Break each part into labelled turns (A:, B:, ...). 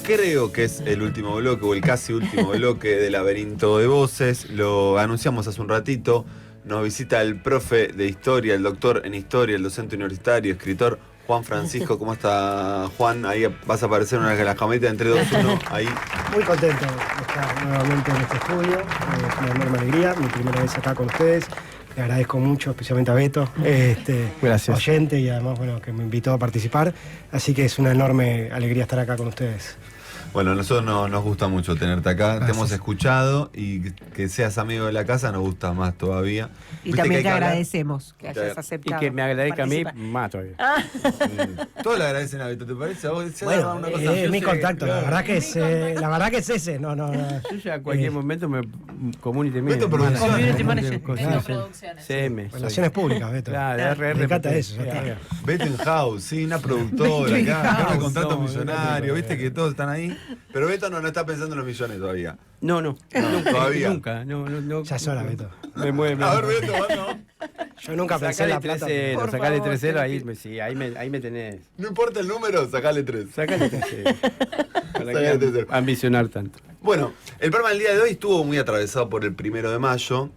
A: Creo que es el último bloque o el casi último bloque de Laberinto de Voces. Lo anunciamos hace un ratito. Nos visita el profe de historia, el doctor en historia, el docente universitario, escritor Juan Francisco. ¿Cómo está, Juan? Ahí vas a aparecer una de las camaritas entre 2, 1. Ahí.
B: Muy contento de estar nuevamente en este estudio. Es una enorme alegría. Mi primera vez acá con ustedes. Le agradezco mucho, especialmente a Beto,
C: Gracias.
B: Oyente, y además, bueno, que me invitó a participar. Así que es una enorme alegría estar acá con ustedes.
A: Bueno, a nosotros nos gusta mucho tenerte acá.
B: Gracias.
A: Te hemos escuchado y que seas amigo de la casa nos gusta más todavía.
D: Y también te agradecemos que hayas aceptado.
C: Y que me agradezca a mí
D: participar.
C: más todavía.
A: Todos le agradecen a Beto, ¿te parece? ¿A vos se da
B: Bueno,
A: una cosa?
B: es mi contacto, la verdad que es ese. No.
C: Yo ya a cualquier momento me community
A: Beto
C: manager.
D: Community manager.
C: Cosas.
D: Producciones.
C: CM.
B: Relaciones públicas, Beto.
C: Claro,
B: Me encanta eso. Ya está.
A: Beto in House, sí, una productora acá de contratos
C: No,
A: millonarios, viste que todos están ahí. Pero Beto no está pensando en los millones todavía.
C: No,
A: todavía.
C: Nunca. No.
B: Ya es hora, Beto.
C: Me mueve.
A: A ver, Beto, ¿no?
B: Yo nunca pensé en la plata.
D: Por
C: Sacale
D: favor,
C: 3-0,
D: te
C: ahí me tenés.
A: No importa el número, sacale 3.
C: Sacale 3-0. Para
A: Sacale
C: que
A: 3-0.
C: ambicionar tanto.
A: Bueno, el programa del día de hoy estuvo muy atravesado por el 1 de mayo,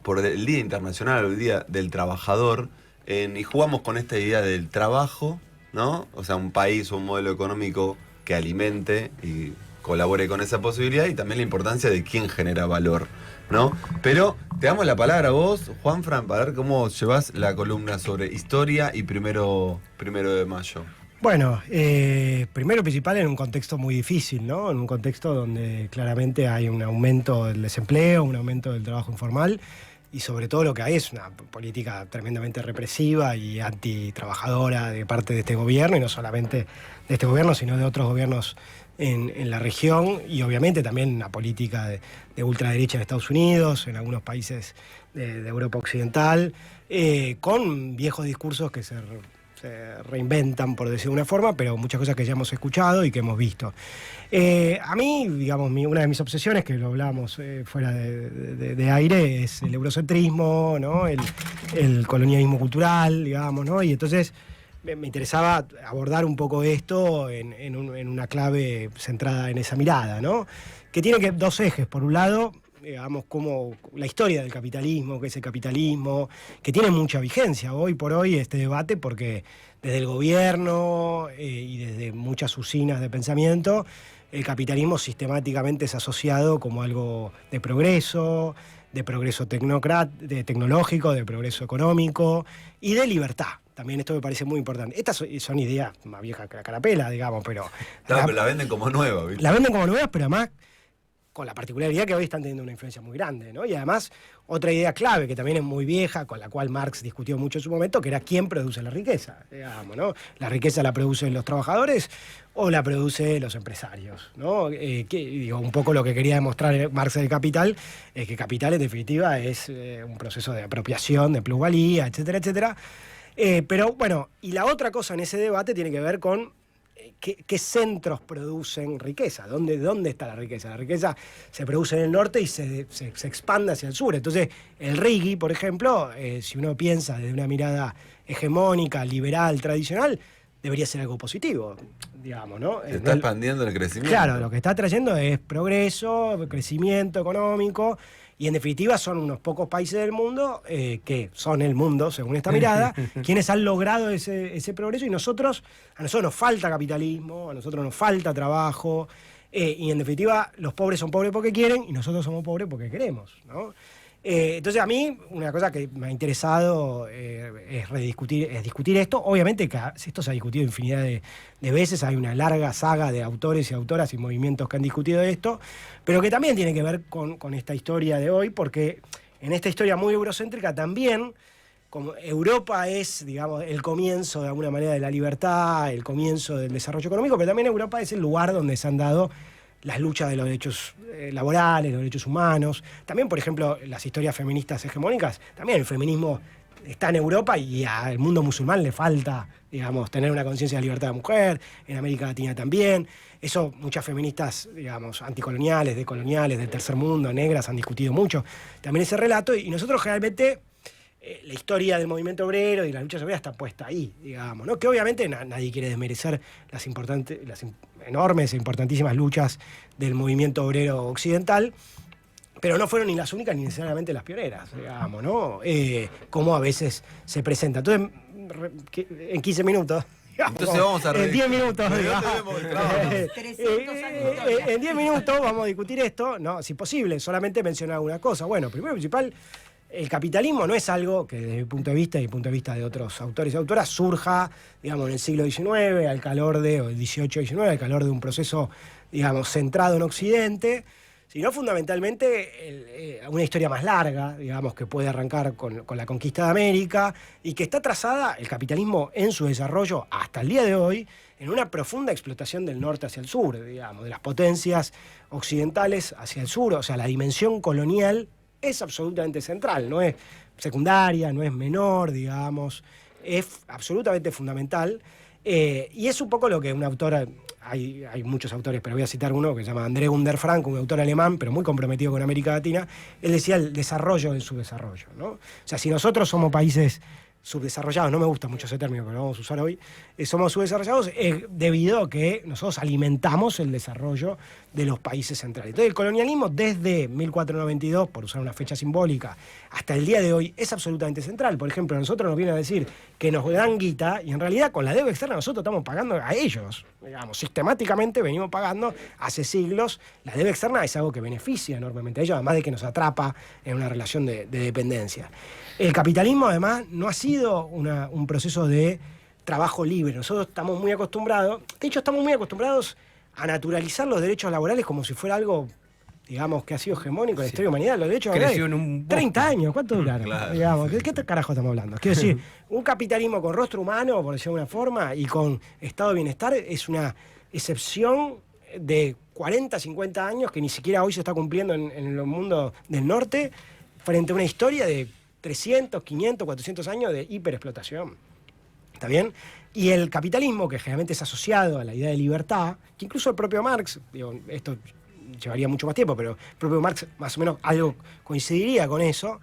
A: por el Día Internacional, el Día del Trabajador, y jugamos con esta idea del trabajo, ¿no? O sea, un país o un modelo económico que alimente y colabore con esa posibilidad, y también la importancia de quién genera valor, ¿no? Pero te damos la palabra a vos, Juanfran, para ver cómo llevas la columna sobre historia y primero de mayo.
B: Bueno, primero principal en un contexto muy difícil, ¿no? En un contexto donde claramente hay un aumento del desempleo, un aumento del trabajo informal, y sobre todo lo que hay es una política tremendamente represiva y antitrabajadora de parte de este gobierno, y no solamente de este gobierno, sino de otros gobiernos en la región, y obviamente también una política de ultraderecha en Estados Unidos, en algunos países de Europa Occidental, con viejos discursos que se reinventan, por decir de una forma, pero muchas cosas que ya hemos escuchado y que hemos visto. A mí, digamos, una de mis obsesiones, que lo hablábamos fuera de aire, es el eurocentrismo, ¿no? El colonialismo cultural, digamos, ¿no? Y entonces me interesaba abordar un poco esto en una clave centrada en esa mirada, ¿no? Que tiene dos ejes. Por un lado, digamos, como la historia del capitalismo, que es el capitalismo, que tiene mucha vigencia hoy por hoy este debate, porque desde el gobierno y desde muchas usinas de pensamiento, el capitalismo sistemáticamente es asociado como algo de progreso tecnológico, de progreso económico y de libertad. También esto me parece muy importante. Estas son ideas más viejas que la carapela, digamos, pero
A: La venden como nueva, ¿viste?
B: la venden como nuevas, pero además con la particularidad que hoy están teniendo una influencia muy grande, ¿no? Y además, otra idea clave, que también es muy vieja, con la cual Marx discutió mucho en su momento, que era quién produce la riqueza, digamos, ¿no? ¿La riqueza la producen los trabajadores o la producen los empresarios, ¿no? Un poco lo que quería demostrar Marx del Capital es que Capital, en definitiva, es un proceso de apropiación, de plusvalía, etcétera, etcétera. Pero bueno, y la otra cosa en ese debate tiene que ver con ¿qué centros producen riqueza? ¿Dónde está la riqueza? La riqueza se produce en el norte y se expande hacia el sur. Entonces, el RIGI, por ejemplo, si uno piensa desde una mirada hegemónica, liberal, tradicional, debería ser algo positivo, digamos, ¿no?
A: Se está expandiendo el crecimiento.
B: Claro, lo que está trayendo es progreso, crecimiento económico, y en definitiva son unos pocos países del mundo, que son el mundo, según esta mirada, quienes han logrado ese progreso, y a nosotros nos falta capitalismo, a nosotros nos falta trabajo, y en definitiva los pobres son pobres porque quieren y nosotros somos pobres porque queremos, ¿no? Entonces a mí una cosa que me ha interesado es discutir esto. Obviamente que esto se ha discutido infinidad de veces, hay una larga saga de autores y autoras y movimientos que han discutido esto, pero que también tiene que ver con esta historia de hoy, porque en esta historia muy eurocéntrica también, como Europa es, digamos, el comienzo de alguna manera de la libertad, el comienzo del desarrollo económico, pero también Europa es el lugar donde se han dado las luchas de los derechos laborales, los derechos humanos. También, por ejemplo, las historias feministas hegemónicas, también el feminismo está en Europa y al mundo musulmán le falta, digamos, tener una conciencia de libertad de mujer, en América Latina también. Eso muchas feministas, digamos, anticoloniales, decoloniales, del tercer mundo, negras, han discutido mucho también ese relato, y nosotros generalmente la historia del movimiento obrero y la lucha obrera está puesta ahí, digamos, ¿no? Que obviamente nadie quiere desmerecer las enormes e importantísimas luchas del movimiento obrero occidental, pero no fueron ni las únicas ni necesariamente las pioneras, digamos, ¿no? Como a veces se presenta. Entonces, en 15 minutos...
A: Entonces vamos a
B: en 10 minutos.
D: En
B: 10 minutos vamos a discutir esto, ¿no? Si posible, solamente mencionar una cosa. Bueno, primero y principal, el capitalismo no es algo que desde mi punto de vista y el punto de vista de otros autores y autoras surja, digamos, en el siglo XIX, al calor o el XVIII-XIX, al calor de un proceso, digamos, centrado en Occidente, sino fundamentalmente una historia más larga, digamos, que puede arrancar con la conquista de América y que está trazada, el capitalismo en su desarrollo hasta el día de hoy, en una profunda explotación del norte hacia el sur, digamos, de las potencias occidentales hacia el sur, o sea, la dimensión colonial es absolutamente central, no es secundaria, no es menor, digamos, es absolutamente fundamental. Y es un poco lo que un autor, hay muchos autores, pero voy a citar uno que se llama André Gunder Frank, un autor alemán, pero muy comprometido con América Latina. Él decía el desarrollo del subdesarrollo, ¿no? O sea, si nosotros somos países subdesarrollados, no me gusta mucho ese término, pero lo vamos a usar hoy, somos subdesarrollados debido a que nosotros alimentamos el desarrollo de los países centrales. Entonces el colonialismo desde 1492, por usar una fecha simbólica, hasta el día de hoy es absolutamente central. Por ejemplo, a nosotros nos vienen a decir que nos dan guita y en realidad con la deuda externa nosotros estamos pagando a ellos, digamos, sistemáticamente venimos pagando hace siglos. La deuda externa es algo que beneficia enormemente a ellos, además de que nos atrapa en una relación de dependencia. El capitalismo además no ha sido un proceso de trabajo libre. Nosotros estamos muy acostumbrados, de hecho estamos muy acostumbrados a naturalizar los derechos laborales como si fuera algo, digamos, que ha sido hegemónico en la historia de la humanidad. Los derechos laborales, 30 años, ¿cuánto duraron?
A: Claro.
B: Digamos, ¿de qué carajo estamos hablando? Quiero decir, un capitalismo con rostro humano, por decirlo de alguna forma, y con estado de bienestar es una excepción de 40, 50 años que ni siquiera hoy se está cumpliendo en el mundo del norte, frente a una historia de 300, 500, 400 años de hiperexplotación. ¿Está bien? Y el capitalismo, que generalmente es asociado a la idea de libertad, que incluso el propio Marx, digo, esto llevaría mucho más tiempo, pero el propio Marx más o menos algo coincidiría con eso,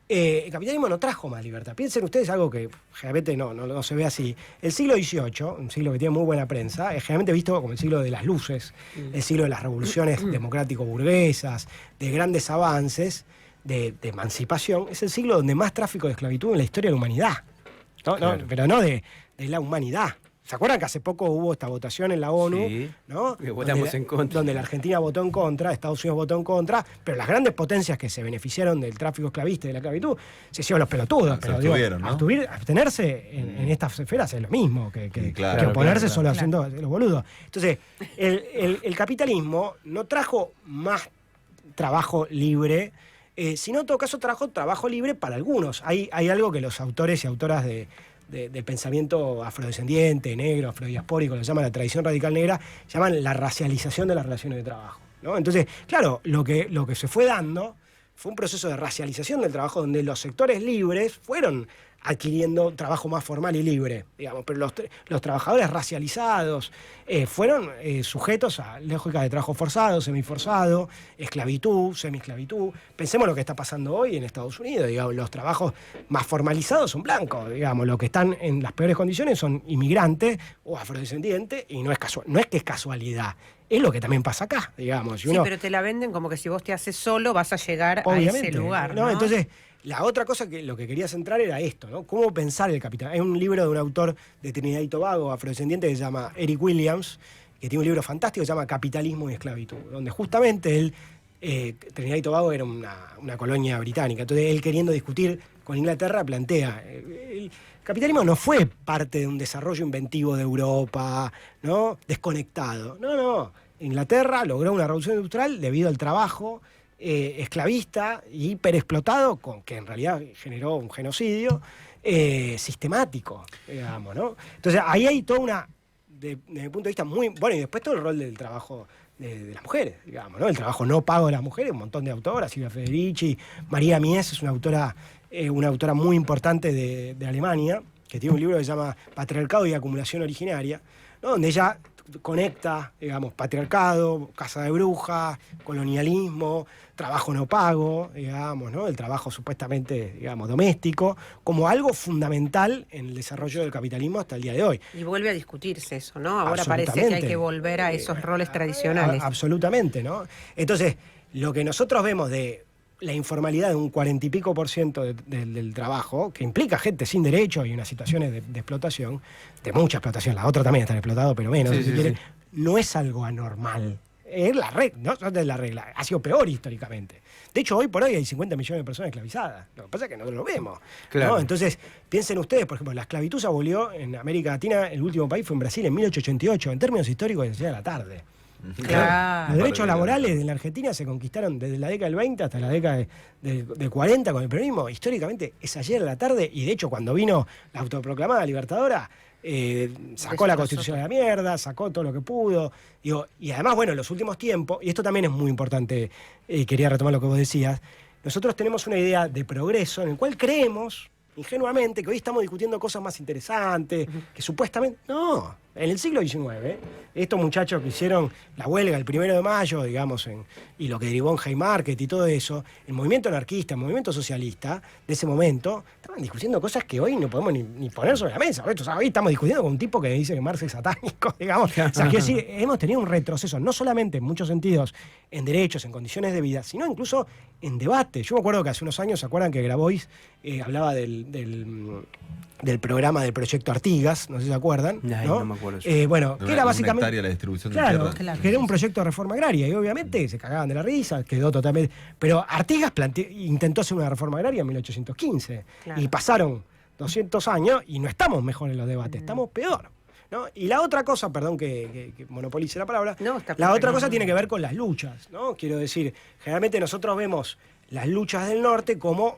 B: el capitalismo no trajo más libertad. Piensen ustedes algo que generalmente no se ve así. El siglo XVIII, un siglo que tiene muy buena prensa, es generalmente visto como el siglo de las luces, el siglo de las revoluciones democrático-burguesas, de grandes avances, de emancipación. Es el siglo donde más tráfico de esclavitud en la historia de la humanidad.
C: Claro.
B: Pero no de la humanidad. ¿Se acuerdan que hace poco hubo esta votación en la ONU?
C: Sí,
B: ¿no?
C: que votamos en contra.
B: Donde la Argentina votó en contra, Estados Unidos votó en contra, pero las grandes potencias que se beneficiaron del tráfico esclavista y de la esclavitud se hicieron los pelotudos. Pero
A: abstuvieron, ¿no?
B: abstenerse en estas esferas es lo mismo que
A: claro,
B: oponerse
A: claro.
B: solo haciendo los boludos. Entonces, el capitalismo no trajo más trabajo libre, sino en todo caso trajo trabajo libre para algunos. Hay algo que los autores y autoras de pensamiento afrodescendiente, negro, afrodiaspórico, lo llaman la tradición radical negra, llaman la racialización de las relaciones de trabajo, ¿no? Entonces, claro, lo que se fue dando fue un proceso de racialización del trabajo donde los sectores libres fueron adquiriendo trabajo más formal y libre, digamos, pero los trabajadores racializados fueron sujetos a lógica de trabajo forzado, semiforzado, esclavitud, semiesclavitud. Pensemos lo que está pasando hoy en Estados Unidos, digamos, los trabajos más formalizados son blancos, digamos, los que están en las peores condiciones son inmigrantes o afrodescendientes, y no es que es casualidad, es lo que también pasa acá, digamos.
D: Sí, pero te la venden como que si vos te haces solo vas a llegar
B: obviamente,
D: a ese lugar, ¿no?
B: Entonces, la otra cosa que lo que quería centrar era esto, ¿no? Cómo pensar el capital. Hay un libro de un autor de Trinidad y Tobago, afrodescendiente, que se llama Eric Williams, que tiene un libro fantástico que se llama Capitalismo y Esclavitud, donde justamente él, Trinidad y Tobago era una colonia británica, entonces él, queriendo discutir con Inglaterra, plantea, el capitalismo no fue parte de un desarrollo inventivo de Europa, ¿no? Desconectado. No. Inglaterra logró una revolución industrial debido al trabajo esclavista y hiperexplotado, que en realidad generó un genocidio sistemático, digamos, ¿no? Entonces ahí hay toda una, desde mi punto de vista, muy bueno, y después todo el rol del trabajo de las mujeres, digamos, ¿no? El trabajo no pago de las mujeres, un montón de autoras, Silvia Federici, María Mies es una autora muy importante de Alemania, que tiene un libro que se llama Patriarcado y Acumulación Originaria, ¿no? Donde ella conecta, digamos, patriarcado, casa de brujas, colonialismo, trabajo no pago, digamos, ¿no? El trabajo supuestamente, digamos, doméstico, como algo fundamental en el desarrollo del capitalismo hasta el día de hoy.
D: Y vuelve a discutirse eso, ¿no? Ahora parece que hay que volver a esos roles tradicionales.
B: Absolutamente, ¿no? Entonces, lo que nosotros vemos de la informalidad de un 40 y pico % del trabajo, que implica gente sin derecho y unas situaciones de explotación, de mucha explotación, la otra también está explotado, pero menos, si quiere, no es algo anormal. Es la regla, no es la regla, ha sido peor históricamente. De hecho, hoy por hoy hay 50 millones de personas esclavizadas. Lo que pasa es que no lo vemos.
C: Claro.
B: ¿No? Entonces, piensen ustedes, por ejemplo, la esclavitud se abolió en América Latina, el último país fue en Brasil en 1888, en términos históricos decía a la tarde.
D: Claro.
B: Los derechos laborales en la Argentina se conquistaron desde la década del 20 hasta la década del 40 con el peronismo. Históricamente es ayer a la tarde y de hecho cuando vino la autoproclamada libertadora sacó la Constitución de la mierda, sacó todo lo que pudo. Digo, y además, bueno, en los últimos tiempos, y esto también es muy importante, quería retomar lo que vos decías, nosotros tenemos una idea de progreso en el cual creemos ingenuamente que hoy estamos discutiendo cosas más interesantes, que supuestamente... No, en el siglo XIX, estos muchachos que hicieron la huelga el 1 de mayo, digamos, y lo que derivó en Haymarket y todo eso, el movimiento anarquista, el movimiento socialista de ese momento, estaban discutiendo cosas que hoy no podemos ni poner sobre la mesa. O sea, hoy estamos discutiendo con un tipo que dice que Marx es satánico, digamos. O sea, quiero decir, hemos tenido un retroceso, no solamente en muchos sentidos, en derechos, en condiciones de vida, sino incluso en debate. Yo me acuerdo que hace unos años, ¿se acuerdan que Grabois hablaba del programa del proyecto Artigas? No sé si se acuerdan.
C: Ay,
B: ¿no?
C: No me acuerdo.
B: Bueno, que era básicamente...
A: La distribución
B: Claro,
A: de tierra.
B: que era un proyecto de reforma agraria y obviamente se cagaban de la risa, quedó totalmente... Pero Artigas intentó hacer una reforma agraria en 1815 y pasaron 200 años y no estamos mejor en los debates, estamos peor. ¿No? Y la otra cosa, perdón que monopolice la palabra, la otra cosa tiene que ver con las luchas, ¿no? Quiero decir, generalmente nosotros vemos las luchas del norte como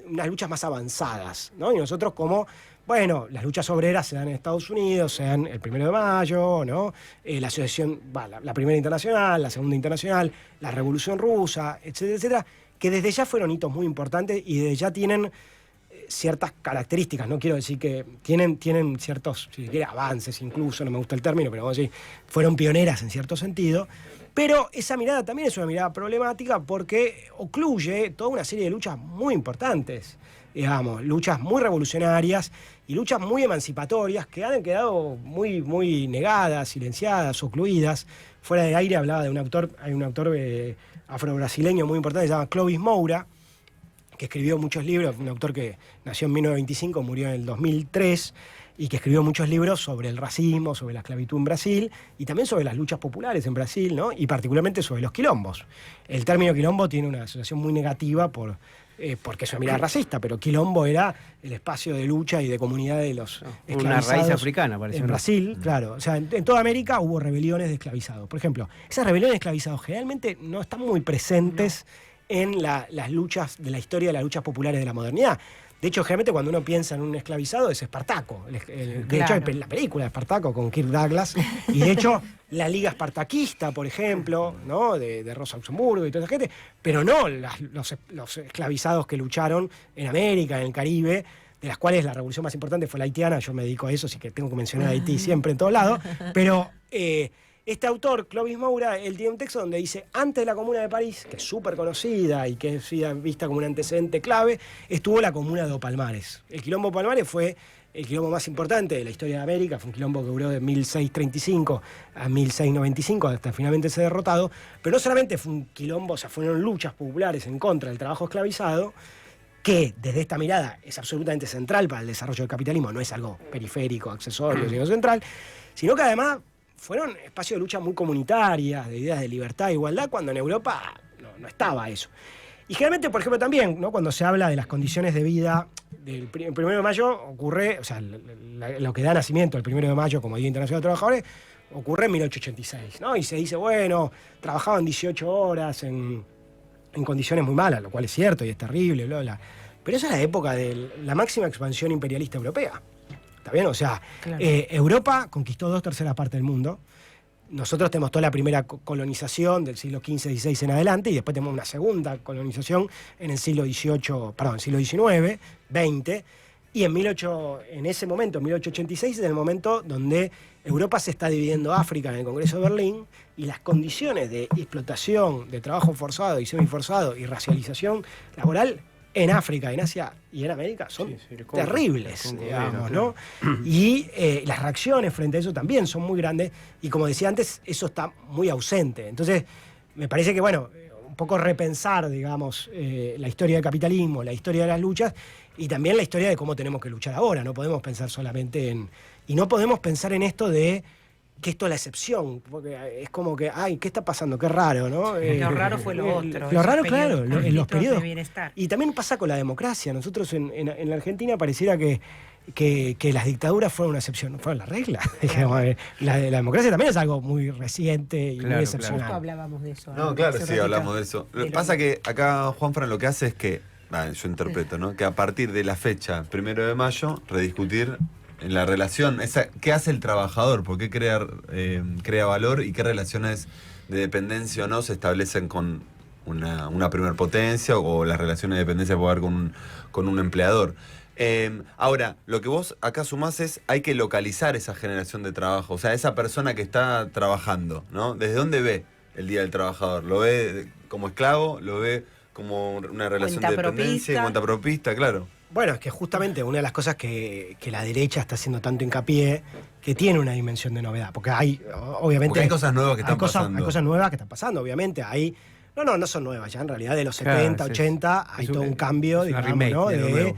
B: unas luchas más avanzadas, ¿no? Y nosotros como, bueno, las luchas obreras se dan en Estados Unidos, se dan el 1 de mayo, ¿no? La asociación, la primera internacional, la segunda internacional, la revolución rusa, etcétera, etcétera, que desde ya fueron hitos muy importantes y desde ya tienen ciertas características, no quiero decir que tienen ciertos, si se quiere, avances incluso, no me gusta el término, pero vamos a decir, fueron pioneras en cierto sentido, pero esa mirada también es una mirada problemática porque ocluye toda una serie de luchas muy importantes, digamos, luchas muy revolucionarias y luchas muy emancipatorias que han quedado muy, muy negadas, silenciadas, ocluidas. Fuera de aire hablaba de un autor, hay un autor afro-brasileño muy importante, se llama Clovis Moura, que escribió muchos libros, un autor que nació en 1925, murió en el 2003, y que escribió muchos libros sobre el racismo, sobre la esclavitud en Brasil, y también sobre las luchas populares en Brasil, ¿no? Y particularmente sobre los quilombos. El término quilombo tiene una asociación muy negativa porque es una mirada racista, pero quilombo era el espacio de lucha y de comunidad de los esclavizados.
C: Una raíz africana, parece.
B: En Brasil, claro. O sea, en toda América hubo rebeliones de esclavizados. Por ejemplo, esas rebeliones de esclavizados generalmente no están muy presentes en las luchas de la historia de las luchas populares de la modernidad. De hecho, generalmente cuando uno piensa en un esclavizado es Espartaco. De hecho, hay la película de Espartaco con Kirk Douglas. Y de hecho, la Liga Espartaquista, por ejemplo, ¿no? de Rosa Luxemburgo y toda esa gente. Pero no los esclavizados que lucharon en América, en el Caribe, de las cuales la revolución más importante fue la haitiana. Yo me dedico a eso, así que tengo que mencionar a Haití siempre en todos lados. Pero... este autor, Clovis Moura, él tiene un texto donde dice, antes de la Comuna de París, que es súper conocida y que es vista como un antecedente clave, estuvo la Comuna de Palmares. El quilombo de Palmares fue el quilombo más importante de la historia de América, fue un quilombo que duró de 1635 a 1695, hasta finalmente ser derrotado, pero no solamente fue un quilombo, o sea, fueron luchas populares en contra del trabajo esclavizado, que desde esta mirada es absolutamente central para el desarrollo del capitalismo, no es algo periférico, accesorio, sino central, sino que además fueron espacios de lucha muy comunitarias, de ideas de libertad e igualdad, cuando en Europa no estaba eso. Y generalmente, por ejemplo, también, ¿no? Cuando se habla de las condiciones de vida del 1 de mayo, ocurre, o sea, lo que da nacimiento al 1 de mayo como Día Internacional de Trabajadores, ocurre en 1886, ¿no? Y se dice, bueno, trabajaban 18 horas en condiciones muy malas, lo cual es cierto y es terrible, bla, bla. Pero esa es la época de la máxima expansión imperialista europea. ¿Está bien? O sea, claro. Europa conquistó 2/3 partes del mundo. Nosotros tenemos toda la primera colonización del siglo XV, XVI en adelante, y después tenemos una segunda colonización en el siglo XIX, XX, Y en ese momento, en 1886, es el momento donde Europa se está dividiendo África en el Congreso de Berlín y las condiciones de explotación, de trabajo forzado y semiforzado y racialización laboral en África, en Asia y en América son terribles, digamos, ¿no? Y las reacciones frente a eso también son muy grandes y, como decía antes, eso está muy ausente. Entonces, me parece que, bueno, un poco repensar, digamos, la historia del capitalismo, la historia de las luchas y también la historia de cómo tenemos que luchar ahora. No podemos pensar solamente en... Y no podemos pensar en esto de que esto es la excepción, porque es como que, ay, ¿qué está pasando? Qué raro, ¿no?
D: Lo raro fue lo otro.
B: Lo raro, claro, en los periodos.
D: De bienestar.
B: Y también pasa con la democracia. Nosotros en la Argentina pareciera que las dictaduras fueron una excepción, fueron la regla. La democracia también es algo muy reciente y muy excepcional.
D: Justo hablábamos de eso.
A: No, claro, sí, hablamos de eso. Lo que pasa que acá Juanfran lo que hace es que, yo interpreto, ¿no? Que a partir de la fecha 1 de mayo, rediscutir en la relación, ¿qué hace el trabajador? ¿Por qué crea valor? ¿Y qué relaciones de dependencia o no se establecen con una primer potencia o las relaciones de dependencia puede haber con un empleador? Ahora, lo que vos acá sumás es, hay que localizar esa generación de trabajo, o sea, esa persona que está trabajando, ¿no? ¿Desde dónde ve el Día del Trabajador? ¿Lo ve como esclavo? ¿Lo ve como una relación de dependencia? Cuenta propista, claro.
B: Bueno, es que justamente una de las cosas que la derecha está haciendo tanto hincapié, que tiene una dimensión de novedad, porque hay, obviamente...
A: Porque hay cosas nuevas que están pasando.
B: Hay cosas nuevas que están pasando, obviamente. No son nuevas ya, en realidad de los 70, 80, hay todo un cambio, digamos, ¿no? De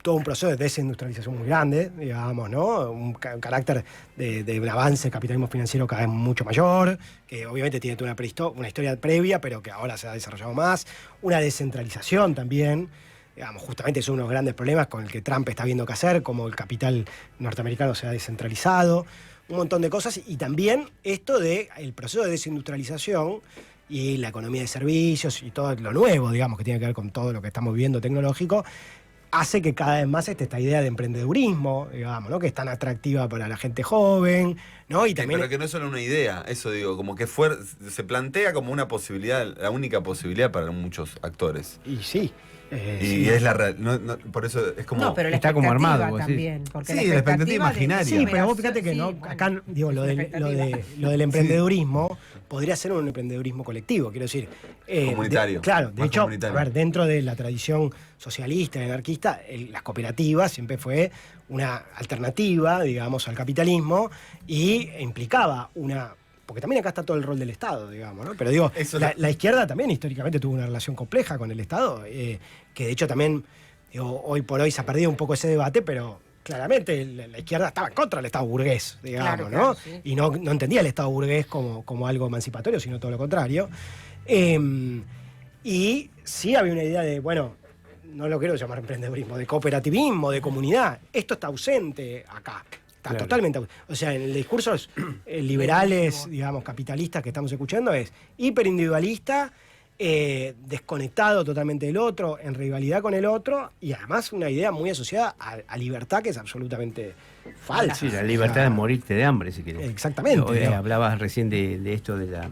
B: todo un proceso de desindustrialización muy grande, digamos, ¿no? Un carácter de un avance del capitalismo financiero cada vez mucho mayor, que obviamente tiene toda una historia previa, pero que ahora se ha desarrollado más. Una descentralización también. Digamos, justamente son unos grandes problemas con el que Trump está viendo qué hacer, como el capital norteamericano se ha descentralizado, un montón de cosas, y también esto del proceso de desindustrialización y la economía de servicios y todo lo nuevo, digamos, que tiene que ver con todo lo que estamos viviendo tecnológico, hace que cada vez más esta idea de emprendedurismo, digamos, ¿no? Que es tan atractiva para la gente joven, ¿no? Y también...
A: Pero que no es solo una idea, eso digo, como que se plantea como una posibilidad, la única posibilidad para muchos actores.
B: Y sí.
A: Y
B: sí.
A: es la real, por eso es como...
D: No, pero la
C: está como armado,
D: también.
A: Sí, la expectativa imaginaria.
B: Sí, pero vos fíjate que no, acá digo, lo del emprendedurismo podría ser un emprendedurismo colectivo, quiero decir.
A: Comunitario.
B: Claro, de hecho,
A: comunitario.
B: A ver, dentro de la tradición socialista y anarquista, las cooperativas siempre fue una alternativa, digamos, al capitalismo y implicaba porque también acá está todo el rol del Estado, digamos, ¿no? Pero digo, la izquierda también históricamente tuvo una relación compleja con el Estado, que de hecho también, digo, hoy por hoy se ha perdido un poco ese debate, pero claramente la izquierda estaba contra el Estado burgués, digamos, ¿no? Sí. Y no entendía el Estado burgués como algo emancipatorio, sino todo lo contrario. Y sí había una idea de, bueno, no lo quiero llamar emprendedurismo, de cooperativismo, de comunidad. Esto está ausente acá. Está totalmente. O sea, en el discursos liberales, digamos, capitalistas que estamos escuchando es hiperindividualista, desconectado totalmente del otro, en rivalidad con el otro, y además una idea muy asociada a libertad que es absolutamente falsa.
C: Sí, la libertad de morirte de hambre, si querés.
B: Exactamente.
C: Hablabas recién de esto de la...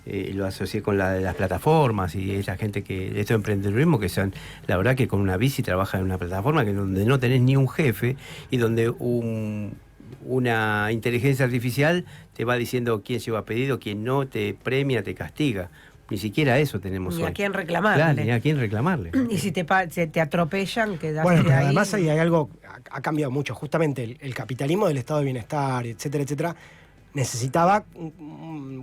C: lo asocié con de las plataformas y esa gente de estos emprendedurismo que son, la verdad que con una bici trabaja en una plataforma donde no tenés ni un jefe y donde una inteligencia artificial te va diciendo quién lleva pedido, quién no, te premia, te castiga. Ni siquiera eso tenemos
D: ni
C: hoy.
D: A quién reclamarle.
C: Claro, ni a quién reclamarle.
D: Y si te atropellan, quedaste
B: bueno, pero
D: ahí.
B: Además hay algo, ha cambiado mucho. Justamente el capitalismo del estado de bienestar, etcétera, etcétera, necesitaba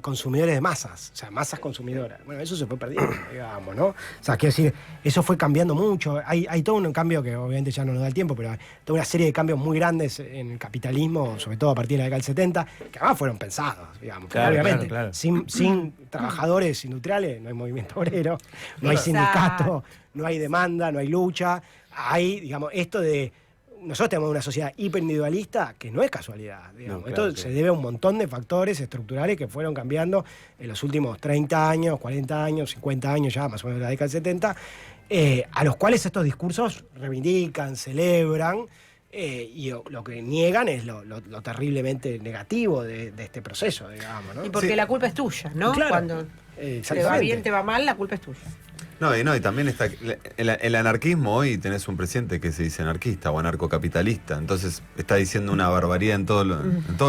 B: consumidores de masas, o sea, masas consumidoras. Bueno, eso se fue perdiendo, digamos, ¿no? O sea, quiero decir, eso fue cambiando mucho. Hay todo un cambio que obviamente ya no nos da el tiempo, pero hay toda una serie de cambios muy grandes en el capitalismo, sobre todo a partir de la década del 70, que además fueron pensados, digamos. Claro, obviamente, claro. Sin trabajadores industriales no hay movimiento obrero, no hay sindicato, no hay demanda, no hay lucha. Hay, digamos, esto de... Nosotros tenemos una sociedad hiperindividualista que no es casualidad, digamos. No, claro, esto se debe a un montón de factores estructurales que fueron cambiando en los últimos 30 años, 40 años, 50 años ya, más o menos de la década del 70, a los cuales estos discursos reivindican, celebran, y lo que niegan es lo terriblemente negativo de este proceso, digamos, ¿no?
D: Y porque la culpa es tuya, ¿no?
B: Claro,
D: cuando te va bien, te va mal, la culpa es tuya.
A: Y también está el anarquismo. Hoy tenés un presidente que se dice anarquista o anarcocapitalista, entonces está diciendo una barbaridad en todos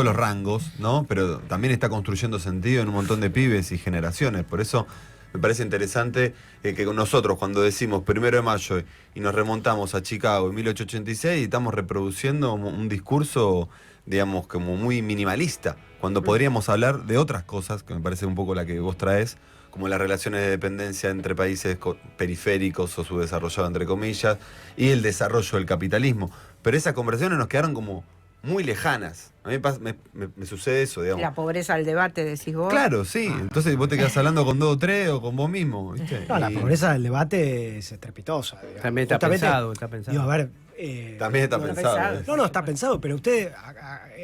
A: los rangos, ¿no? Pero también está construyendo sentido en un montón de pibes y generaciones. Por eso me parece interesante que nosotros, cuando decimos 1 de mayo y nos remontamos a Chicago en 1886, y estamos reproduciendo un discurso, digamos, como muy minimalista, cuando podríamos hablar de otras cosas, que me parece un poco la que vos traes, como las relaciones de dependencia entre países periféricos o subdesarrollados, entre comillas, y el desarrollo del capitalismo. Pero esas conversaciones nos quedaron como muy lejanas. A mí me sucede eso, digamos.
D: La pobreza del debate, decís vos.
A: Claro, sí. Entonces vos te quedás hablando con 2 o 3 o con vos mismo, ¿viste?
B: No, la pobreza del debate es estrepitosa. Digamos.
C: También está pensado.
B: Digo, a ver,
A: también está pensado.
B: No, está pensado, pero ustedes,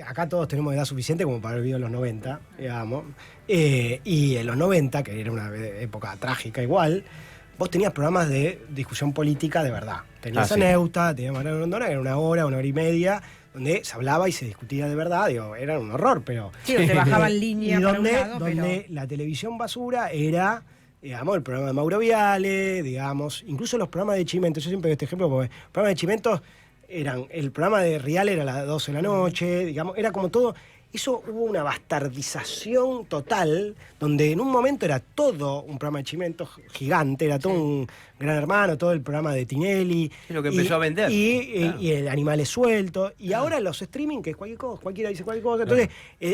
B: acá todos tenemos edad suficiente como para haber vivido en los 90, digamos. Y en los 90, que era una época trágica igual, vos tenías programas de discusión política de verdad. Tenías Aneuta, tenías Mariano Rondona, que era 1 hora, 1 hora y media, donde se hablaba y se discutía de verdad. Digo, era un horror, pero...
D: Sí, te bajaban línea
B: y
D: para
B: donde,
D: un lado,
B: donde la televisión basura era... digamos, el programa de Mauro Viale, digamos, incluso los programas de Chimento. Yo siempre doy este ejemplo porque el programa de Chimento el programa de Rial era a las 12 de la noche, digamos, era como todo. Eso hubo una bastardización total, donde en un momento era todo un programa de Chimento gigante, era todo un Gran Hermano, todo el programa de Tinelli.
C: Es lo que empezó a vender.
B: Y el Animales Sueltos. Y ahora los streaming, que es cualquier cosa, cualquiera dice cualquier cosa. Entonces,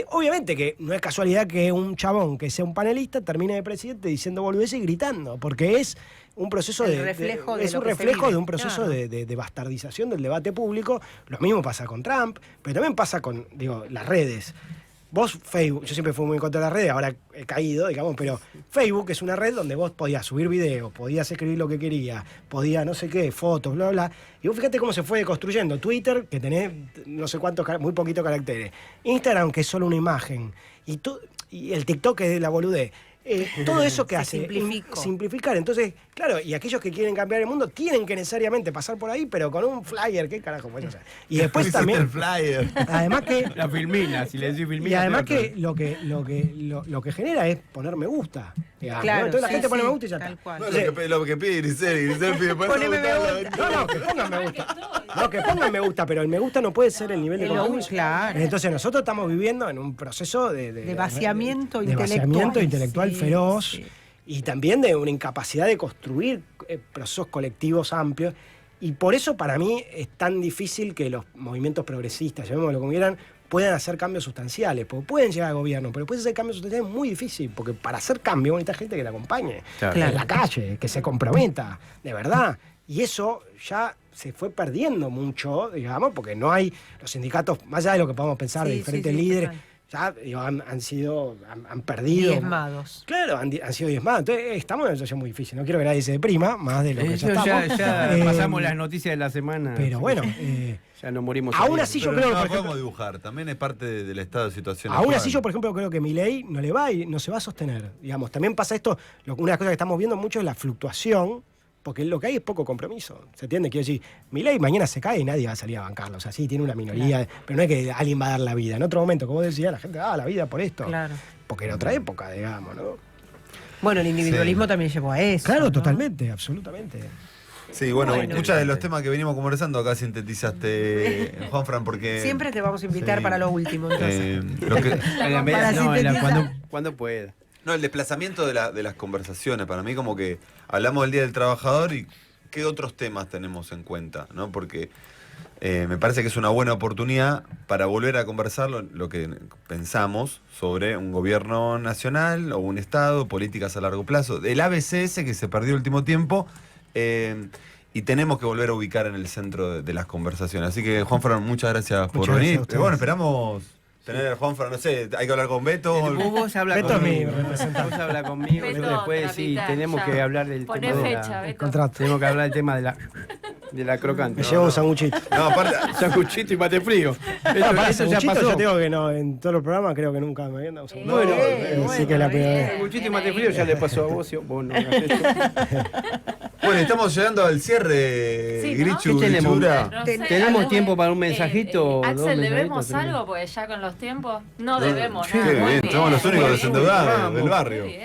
B: obviamente que no es casualidad que un chabón que sea un panelista termine de presidente diciendo boludeces y gritando, porque es un proceso
D: es un
B: reflejo de un proceso de bastardización del debate público. Lo mismo pasa con Trump, pero también pasa con, las redes. Vos, Facebook, yo siempre fui muy en contra de las redes, ahora he caído, digamos, pero Facebook es una red donde vos podías subir videos, podías escribir lo que querías, podías no sé qué, fotos, bla, bla. Y vos fíjate cómo se fue construyendo. Twitter, que tenés no sé cuántos, muy poquitos caracteres. Instagram, que es solo una imagen. Y el TikTok, que es la boludez. Todo eso que hace simplificar. Entonces, claro, y aquellos que quieren cambiar el mundo tienen que necesariamente pasar por ahí, pero con un flyer, ¿qué carajo puedes hacer? Y después también
A: el flyer.
B: Además que
C: la filmina, si le decís filmina.
B: Y además que lo que genera es poner me gusta. Digamos,
D: claro,
B: ¿no? Entonces la gente pone me gusta y ya está.
A: No, lo que pide Grisel pide
D: poneme me gusta.
B: No, que pongan me gusta. No, que pongan me gusta, pero el me gusta no puede ser el nivel de compromiso.
D: Claro.
B: Entonces nosotros estamos viviendo en un proceso de
D: vaciamiento
B: intelectual feroz y también de una incapacidad de construir procesos colectivos amplios. Y por eso para mí es tan difícil que los movimientos progresistas, llamémoslo como quieran, puedan hacer cambios sustanciales, porque pueden llegar al gobierno, pero pueden hacer cambios sustanciales muy difícil, porque para hacer cambios necesita gente que la acompañe, en la calle, que se comprometa, de verdad. Y eso ya se fue perdiendo mucho, digamos, porque no hay los sindicatos, más allá de lo que podamos pensar de diferentes líderes, ya han perdido.
D: Diezmados.
B: Claro, han sido diezmados. Entonces estamos en una situación muy difícil. No quiero que nadie se deprima, más de lo que ya estamos.
C: Ya pasamos las noticias de la semana.
B: Pero bueno,
C: ya nos morimos.
B: Aún así yo creo que,
A: no podemos dibujar, también es parte del estado de situación.
B: Aún así yo, por ejemplo, creo que Milei no le va y no se va a sostener. Digamos, también pasa esto, una de las cosas que estamos viendo mucho es la fluctuación, porque lo que hay es poco compromiso. ¿Se entiende? Quiero decir, Milei mañana se cae y nadie va a salir a bancarlo. O sea, sí, tiene una minoría, pero no es que alguien va a dar la vida. En otro momento, como decía, la gente la vida por esto.
D: Claro.
B: Porque era otra época, digamos, ¿no?
D: Bueno, el individualismo también llevó a eso.
B: Claro,
D: ¿no?
B: totalmente, absolutamente.
A: Sí, bueno, muchas de los temas que venimos conversando acá sintetizaste, Juanfran, porque...
D: Siempre te vamos a invitar para lo último, entonces.
C: Cuando pueda.
A: No, el desplazamiento de las conversaciones, para mí como que hablamos del Día del Trabajador y qué otros temas tenemos en cuenta, ¿no? Porque me parece que es una buena oportunidad para volver a conversar lo que pensamos sobre un gobierno nacional o un Estado, políticas a largo plazo, el ABCS que se perdió el último tiempo, y tenemos que volver a ubicar en el centro de las conversaciones. Así que, Juanfran, muchas gracias por venir. Bueno, esperamos tener a Juanfran, no sé, hay que hablar con Beto.
C: Vos habla
B: Beto
C: conmigo.
B: es mi
C: Vos habla conmigo.
E: Beto,
C: Después sí, tenemos que hablar del
E: Poné
C: tema
E: fecha,
B: El
E: Beto.
B: contrato.
C: tenemos que hablar del tema de la crocante.
B: Me llevo un sanguchito.
A: No, aparte...
C: Sanguchito y mate frío.
B: Eso ya pasó. Yo digo que no, en todos los programas creo que nunca me habían dado un
C: Bueno,
B: sí que es la primera vez.
C: Sanguchito y mate frío ya le pasó a vos. Vos no hagas eso.
A: Bueno, estamos llegando al cierre,
E: Sí, ¿no?
A: Grichu,
C: ¿Qué tenemos?
A: Grichura.
E: No sé,
C: ¿Tenemos
E: algo
C: tiempo para un mensajito?
E: Axel,
C: dos
E: ¿debemos
C: mensajitos?
E: algo? Porque ya con los tiempos no debemos
A: Qué
E: nada. Muy
A: bien, somos los únicos
E: Muy
A: desendeudados
E: bien.
A: del barrio.
E: Muy bien.